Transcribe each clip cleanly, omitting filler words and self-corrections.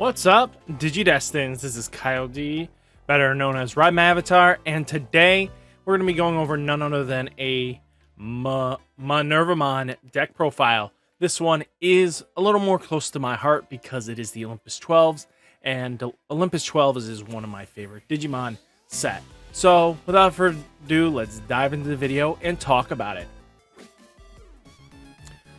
What's up, Digidestins? This is Kyle D, better known as RideMyAvatar, and today we're going to be going over none other than a Minervamon deck profile. This one is a little more close to my heart because it is the Olympus 12s, and the Olympus 12s is one of my favorite Digimon set. So, without further ado, let's dive into the video and talk about it.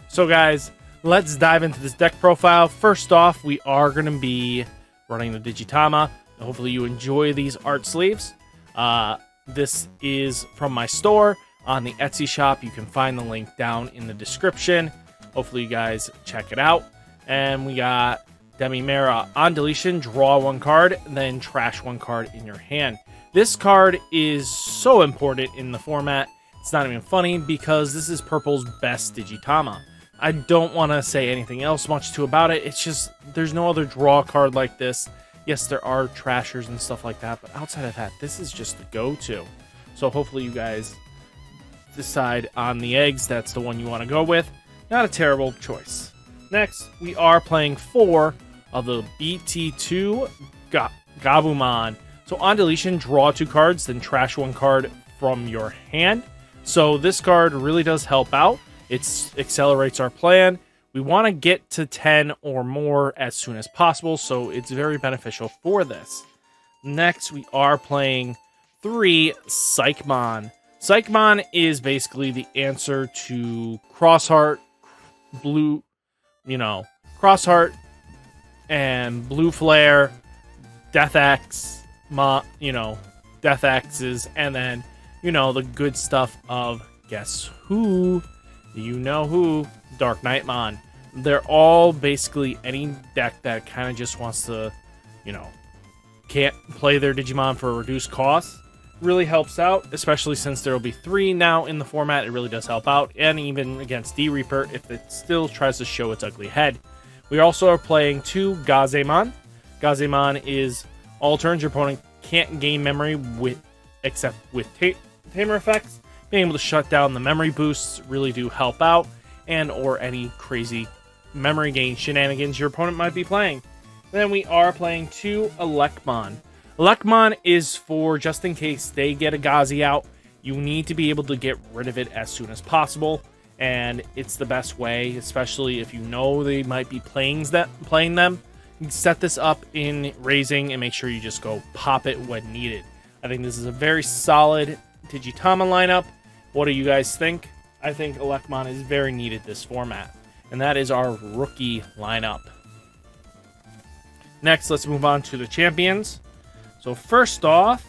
So guys, let's dive into this deck profile. First off, we are going to be running the Digitama. Hopefully you enjoy these art sleeves. This is from my store on the Etsy shop. You can find the link down in the description. Hopefully you guys check it out. And we got Demimera on deletion, draw one card, then trash one card in your hand. This card is so important in the format. It's not even funny because this is Purple's best Digitama. I don't want to say anything else much too about it. It's just, there's no other draw card like this. Yes, there are trashers and stuff like that, but outside of that, this is just the go-to. So hopefully you guys decide on the eggs. That's the one you want to go with. Not a terrible choice. Next, we are playing 4 of the Bt-10 Gabumon. So on deletion, draw 2 cards, then trash 1 card from your hand. So this card really does help out. It accelerates our plan. We want to get to 10 or more as soon as possible, so it's very beneficial for this. Next, we are playing 3 Psychmon. Psychmon is basically the answer to Crossheart, Crossheart, and Blue Flare, Death Axe, Death Axes, and then, the good stuff of Guess Who? You know who? Dark Knightmon. They're all basically any deck that kind of just wants to, can't play their Digimon for a reduced cost. Really helps out, especially since there will be 3 now in the format. It really does help out, and even against D-Reaper if it still tries to show its ugly head. We also are playing 2 Gazemon. Gazemon is all turns your opponent can't gain memory except with Tamer effects. Being able to shut down the memory boosts really do help out, and or any crazy memory gain shenanigans your opponent might be playing. Then we are playing 2 Elecmon. Elecmon is for just in case they get a Gazi out, you need to be able to get rid of it as soon as possible, and it's the best way, especially if you know they might be playing them. You can set this up in raising and make sure you just go pop it when needed. I think this is a very solid Digitama lineup. What do you guys think? I think Elecmon is very needed this format. And that is our rookie lineup. Next, let's move on to the champions. So first off,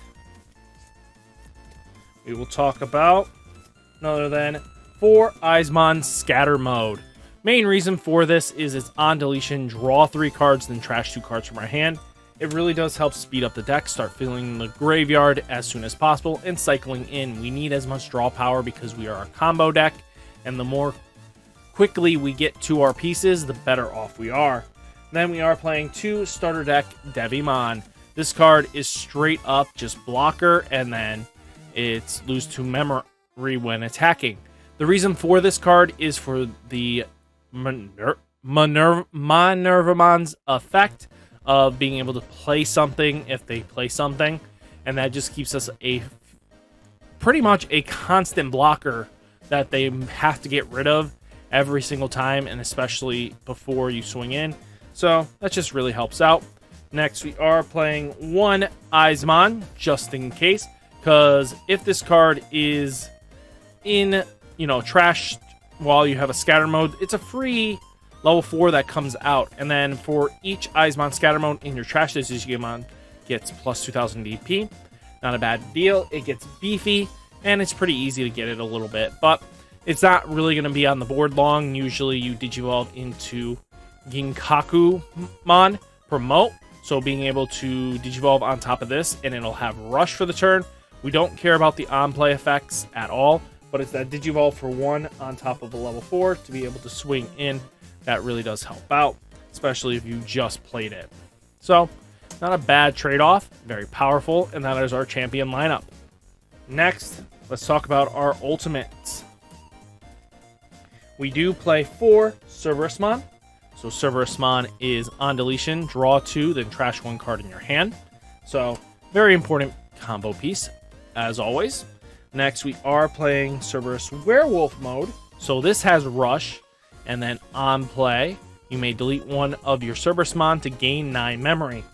we will talk about none other than 4 Eismon Scatter Mode. Main reason for this is it's on deletion, draw 3 cards, then trash 2 cards from our hand. It really does help speed up the deck, start filling the graveyard as soon as possible, and cycling in. We need as much draw power because we are a combo deck, and the more quickly we get to our pieces, the better off we are. Then we are playing 2 starter deck Devimon. This card is straight up just blocker, and then it's lose 2 memory when attacking. The reason for this card is for the Minervamon's effect of being able to play something if they play something, and that just keeps us pretty much a constant blocker that they have to get rid of every single time, and especially before you swing in. So that just really helps out. Next, we are playing 1 Eismon just in case, because if this card is in trashed while you have a scatter mode, it's a free level 4 that comes out, and then for each Eismon Scatter Mode in your trash Digimon gets plus 2000 DP. Not a bad deal. It gets beefy, and it's pretty easy to get it a little bit, but it's not really going to be on the board long. Usually you Digivolve into Ginkakumon Promote, so being able to Digivolve on top of this, and it'll have Rush for the turn. We don't care about the on-play effects at all, but it's that Digivolve for 1 on top of a level 4 to be able to swing in. That really does help out, especially if you just played it. So, not a bad trade-off, very powerful, and that is our champion lineup. Next, let's talk about our ultimates. We do play 4 Cerberusmon. So Cerberusmon is on deletion, draw 2, then trash 1 card in your hand. So very important combo piece, as always. Next, we are playing Cerberus Werewolf mode. So this has Rush, and then on play, you may delete one of your Cerberusmon to gain 9 memory.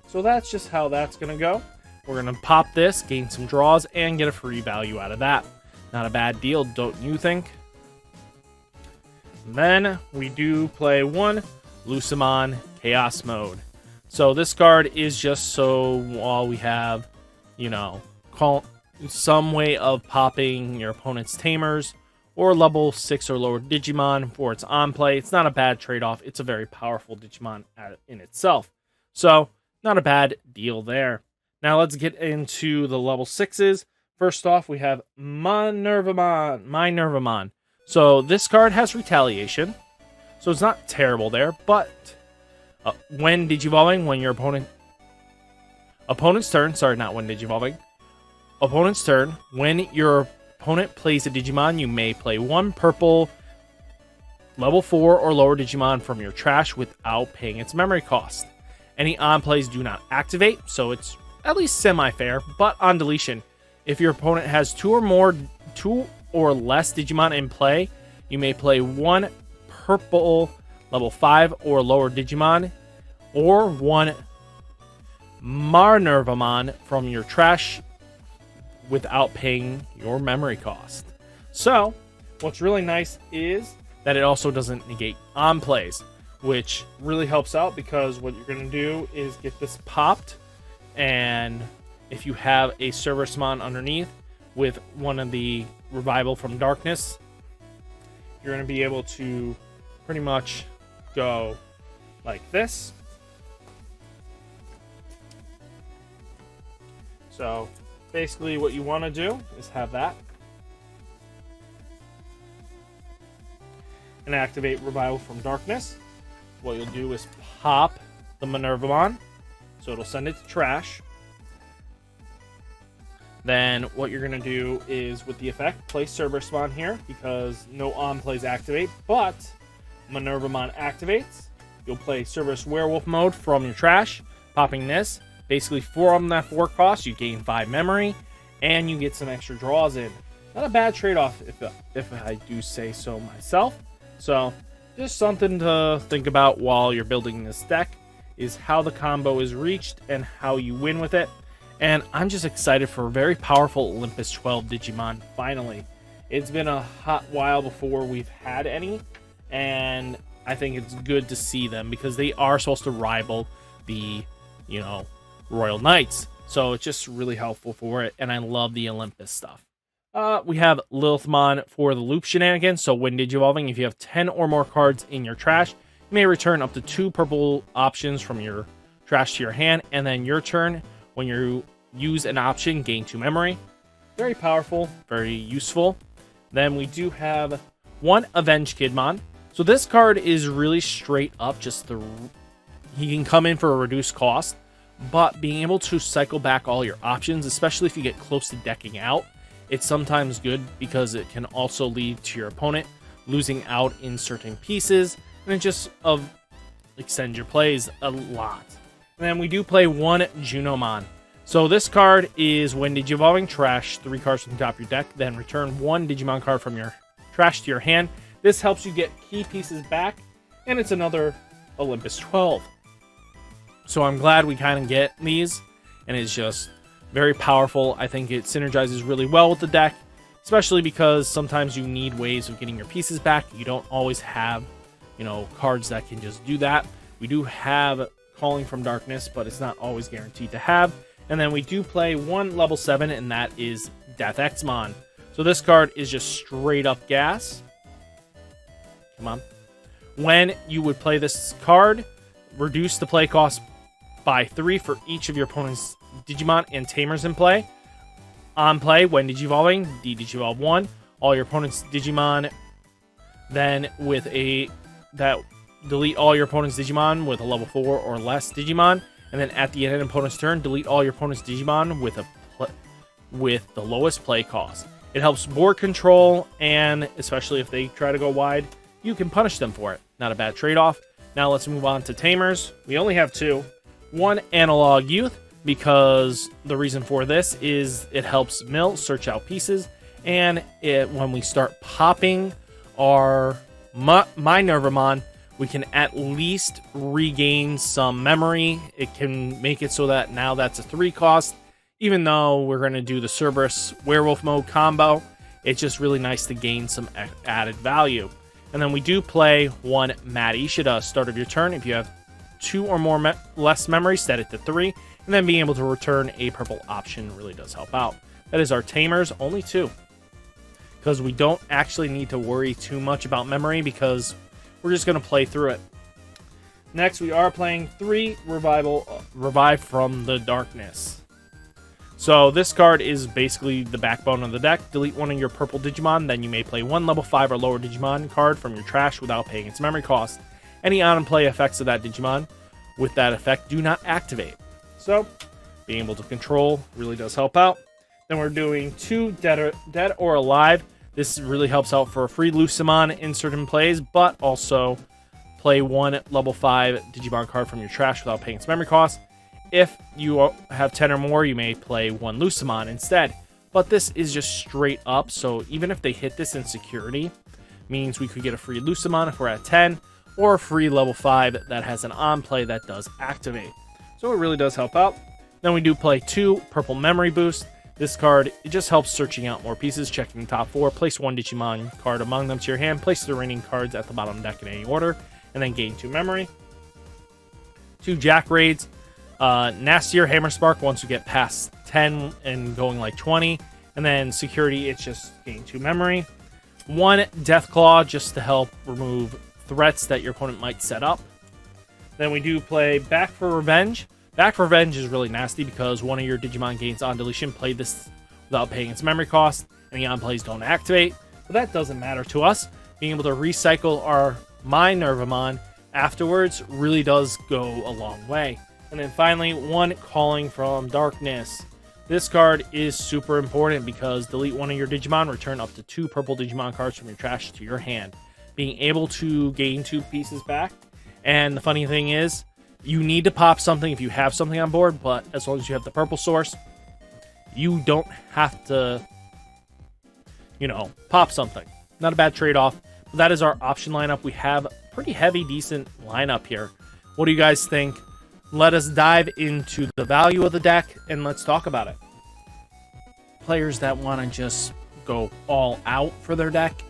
So that's just how that's going to go. We're going to pop this, gain some draws, and get a free value out of that. Not a bad deal, don't you think? And then we do play one Lucemon Chaos mode. So this card is just so while we have, you know, some way of popping your opponent's Tamers or level 6 or lower Digimon for its on play. It's not a bad trade-off. It's a very powerful Digimon in itself. So, not a bad deal there. Now let's get into the level 6s. First off, we have Minervamon. So this card has Retaliation. So it's not terrible there, but when Digivolving, when your opponent's turn, sorry, not when Digivolving, opponent's turn, when your opponent plays a Digimon, you may play one purple level 4 or lower Digimon from your trash without paying its memory cost. Any on plays do not activate, so it's at least semi-fair, but on deletion, if your opponent has two or less Digimon in play, you may play one purple level 5 or lower Digimon, or one Minervamon from your trash without paying your memory cost. So, what's really nice is that it also doesn't negate on plays, which really helps out because what you're going to do is get this popped, and if you have a Cerberusmon underneath with one of the Revival from Darkness, you're going to be able to pretty much go like this. So basically what you want to do is have that and activate Revival from Darkness. What you'll do is pop the Minervamon, so it'll send it to trash. Then what you're going to do is, with the effect, play Cerberusmon here, because no on plays activate, but Minervamon activates. You'll play Cerberus Werewolf mode from your trash, popping this. Basically, 4 on that 4 cost, you gain 5 memory, and you get some extra draws in. Not a bad trade-off, if I do say so myself. So, just something to think about while you're building this deck, is how the combo is reached and how you win with it. And I'm just excited for a very powerful Olympus 12 Digimon, finally. It's been a hot while before we've had any, and I think it's good to see them because they are supposed to rival the, you know, Royal Knights. So it's just really helpful for it, and I love the Olympus stuff. We have Lilithmon for the loop shenanigans. So when Digivolving, if you have 10 or more cards in your trash, you may return up to 2 purple options from your trash to your hand, and then your turn, when you use an option, gain 2 memory. Very powerful, very useful. Then we do have one Avenged Kidmon. So this card is really straight up just he can come in for a reduced cost, but being able to cycle back all your options, especially if you get close to decking out, it's sometimes good because it can also lead to your opponent losing out in certain pieces, and it just extend your plays a lot. And then we do play one Junomon. So this card is when Digivolving, trash 3 cards from the top of your deck, then return 1 Digimon card from your trash to your hand. This helps you get key pieces back, and it's another Olympus 12. So I'm glad we kind of get these, and it's just very powerful. I think it synergizes really well with the deck, especially because sometimes you need ways of getting your pieces back. You don't always have, you know, cards that can just do that. We do have Calling from Darkness, but it's not always guaranteed to have. And then we do play one level 7, and that is Death Xmon. So this card is just straight up gas. Come on. When you would play this card, reduce the play cost by 3 for each of your opponent's Digimon and Tamers in play. On play, when Digivolving, Digivolve 1, all your opponent's Digimon, then with delete all your opponent's Digimon with a level 4 or less Digimon, and then at the end of the opponent's turn, delete all your opponent's Digimon with the lowest play cost. It helps board control, and especially if they try to go wide, you can punish them for it. Not a bad trade-off. Now let's move on to Tamers. We only have 2. 1, Analog Youth, because the reason for this is it helps mill, search out pieces, and when we start popping our Minervamon, we can at least regain some memory. It can make it so that now that's a 3 cost. Even though we're going to do the Cerberus Werewolf mode combo, it's just really nice to gain some added value. And then we do play 1 Mad Ishida start of your turn. If you have 2 or more less memory, set it to 3. And then being able to return a purple option really does help out. That is our Tamers, only 2. Because we don't actually need to worry too much about memory because we're just going to play through it. Next, we are playing 3 Revive from the Darkness. So this card is basically the backbone of the deck. Delete 1 of your purple Digimon, then you may play 1 level 5 or lower Digimon card from your trash without paying its memory cost. Any on-play effects of that Digimon with that effect do not activate. So, being able to control really does help out. Then we're doing 2 Dead or Alive. This really helps out for a free Lucemon in certain plays, but also play 1 level 5 Digimon card from your trash without paying its memory cost. If you have 10 or more, you may play 1 Lucemon instead. But this is just straight up, so even if they hit this in security, means we could get a free Lucemon if we're at 10, or a free level 5 that has an on-play that does activate. So it really does help out. Then we do play 2 Purple Memory Boost. This card, it just helps searching out more pieces, checking the top 4, place 1 Digimon card among them to your hand, place the remaining cards at the bottom of the deck in any order, and then gain 2 memory. 2 Jack Raids. Nastier Hammer Spark once you get past 10 and going like 20. And then security, it's just gain 2 memory. 1 Death Claw just to help remove threats that your opponent might set up. Then we do play Back for Revenge. Back for Revenge is really nasty because 1 of your Digimon gains on deletion. Play this without paying its memory cost. Any on-plays don't activate. But that doesn't matter to us. Being able to recycle our Minervamon afterwards really does go a long way. And then finally, 1 Calling from Darkness. This card is super important because delete 1 of your Digimon, return up to 2 purple Digimon cards from your trash to your hand. Being able to gain 2 pieces back. And the funny thing is, you need to pop something if you have something on board, but as long as you have the purple source, you don't have to, pop something. Not a bad trade-off. But that is our option lineup. We have a pretty heavy, decent lineup here. What do you guys think? Let us dive into the value of the deck, and let's talk about it. Players that want to just go all out for their deck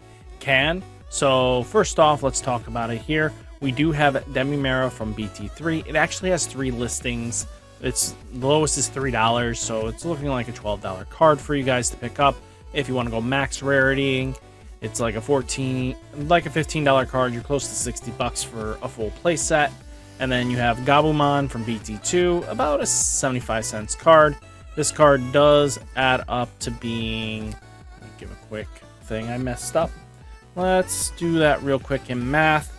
can. So first off, let's talk about it here. We do have Demimera from Bt-10. It actually has 3 listings. The lowest is $3, so it's looking like a $12 card for you guys to pick up. If you want to go max rarity, it's like a $15 card. You're close to $60 for a full play set. And then you have Gabumon from Bt-2, about a 75-cent card. This card does add up to being, let me give a quick thing I messed up. Let's do that real quick in math.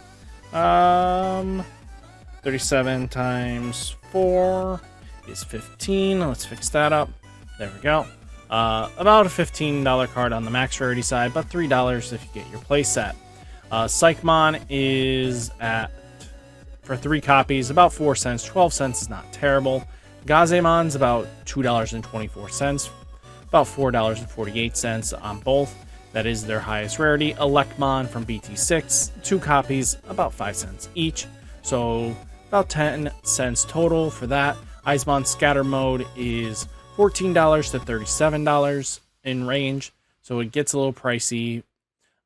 37 times 4 is 15. Let's fix that up. There we go. About a $15 card on the max rarity side, but $3 if you get your playset. Psychmon is at, for 3 copies, about 4 cents. 12 cents is not terrible. Gazemon's about $2.24, about $4.48 on both. That is their highest rarity. Electmon from Bt-6, 2 copies, about 5 cents each. So about 10 cents total for that. Icemon Scatter Mode is $14 to $37 in range. So it gets a little pricey,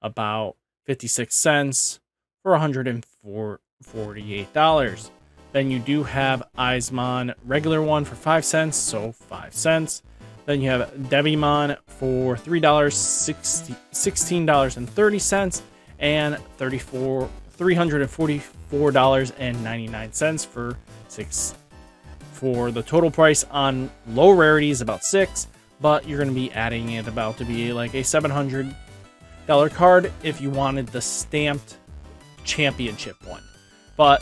about 56 cents for $148. Then you do have Icemon regular one for 5 cents, so 5 cents. Then you have Devimon for $3, $16.30, and $344.99 for 6. For the total price on low rarity is about 6, but you're going to be adding it about to be like a $700 card if you wanted the stamped championship one.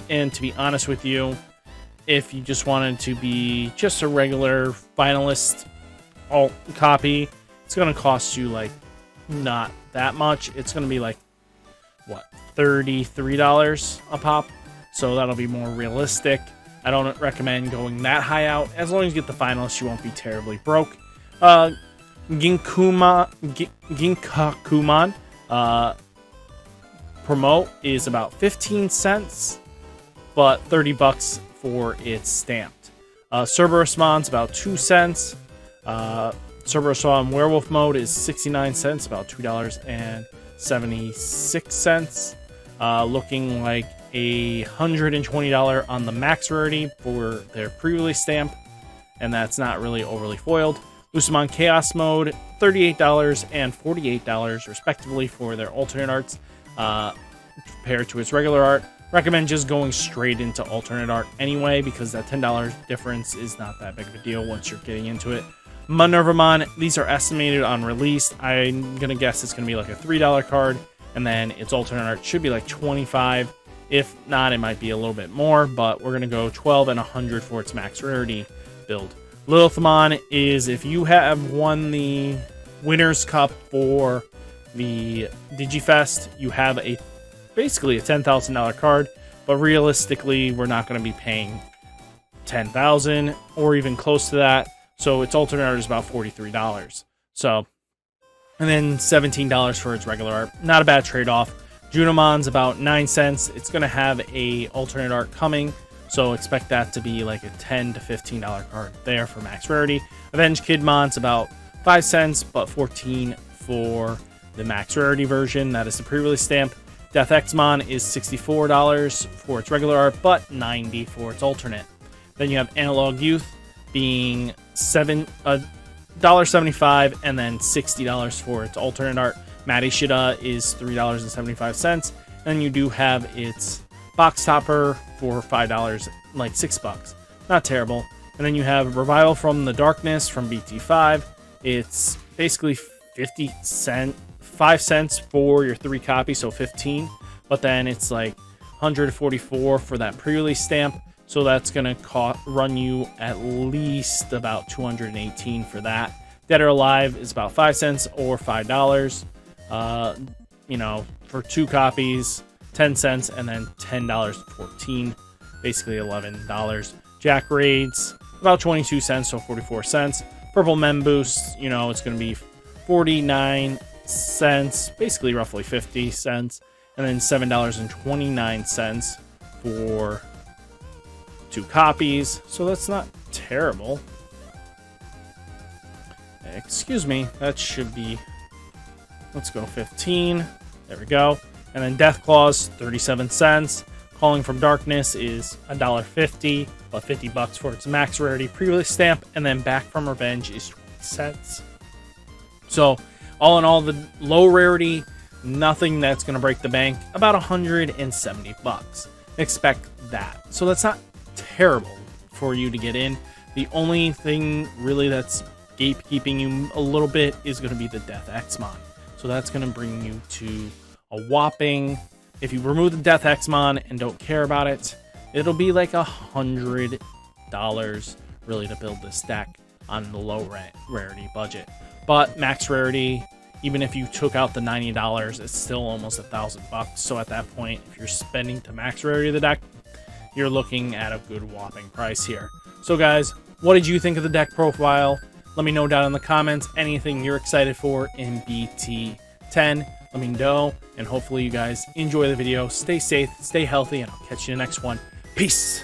And to be honest with you, if you just wanted to be just a regular finalist alt copy, it's going to cost you like not that much. It's going to be like what, $33 a pop. So that'll be more realistic. I don't recommend going that high out. As long as you get the finalists, you won't be terribly broke. Ginkakumon promote is about 15 cents, but 30 bucks for its stamped. Cerberusmon's about 2 cents. Cerberusmon Werewolf mode is 69 cents, about $2.76. Looking like $120 on the max rarity for their pre-release stamp, and that's not really overly foiled. Lucemon Chaos mode, $38 and $48 respectively for their alternate arts, compared to its regular art. Recommend just going straight into alternate art anyway, because that $10 difference is not that big of a deal once you're getting into it. Minervamon, these are estimated on release. I'm gonna guess it's gonna be like a $3 card, and then its alternate art should be like $25. If not, it might be a little bit more, but we're gonna go 12 and 100 for its max rarity build. Lilithmon is, if you have won the Winners Cup for the Digifest, you have basically a $10,000 card, but realistically, we're not going to be paying $10,000 or even close to that. So its alternate art is about $43. So, and then $17 for its regular art. Not a bad trade-off. Junomon's about 9 cents. It's going to have a alternate art coming, so expect that to be like a $10 to $15 card there for max rarity. Avenged Kidmon's about 5 cents, but 14 for the max rarity version. That is the pre-release stamp. Death Xmon is $64 for its regular art, but $90 for its alternate. Then you have Analog Youth being $1.75 and then $60 for its alternate art. Matty Shida is $3.75. Then you do have its box topper for $5, like $6. Not terrible. And then you have Revival from the Darkness from Bt-10. It's basically 5 cents for your 3 copies, so 15. But then it's like 144 for that pre-release stamp. So that's going to run you at least about 218 for that. Dead or Alive is about 5 cents or $5. You know, for 2 copies, 10 cents, and then $10 to 14, basically $11. Jack Raids, about 22 cents, so 44 cents. Purple Mem Boost, you know, it's going to be 49 cents, basically roughly 50 cents, and then $7.29 for 2 copies, so that's not terrible. Excuse me, that should be, let's go 15, there we go. And then Death Claws, 37 cents. Calling from Darkness is $1.50, but $50 for its max rarity pre-release stamp. And then Back from Revenge is 20 cents. So, all in all, the low rarity, nothing that's going to break the bank, about 170 bucks. Expect that. So that's not terrible for you to get in. The only thing really that's gatekeeping you a little bit is going to be the Death Xmon. So that's going to bring you to a whopping, if you remove the Death Xmon and don't care about it, it'll be like $100 really to build this deck on the low rarity budget. But max rarity, even if you took out the $90, it's still almost $1,000. So at that point, if you're spending to max rarity of the deck, you're looking at a good whopping price here. So guys, what did you think of the deck profile? Let me know down in the comments anything you're excited for in Bt-10. Let me know, and hopefully you guys enjoy the video. Stay safe, stay healthy, and I'll catch you in the next one. Peace!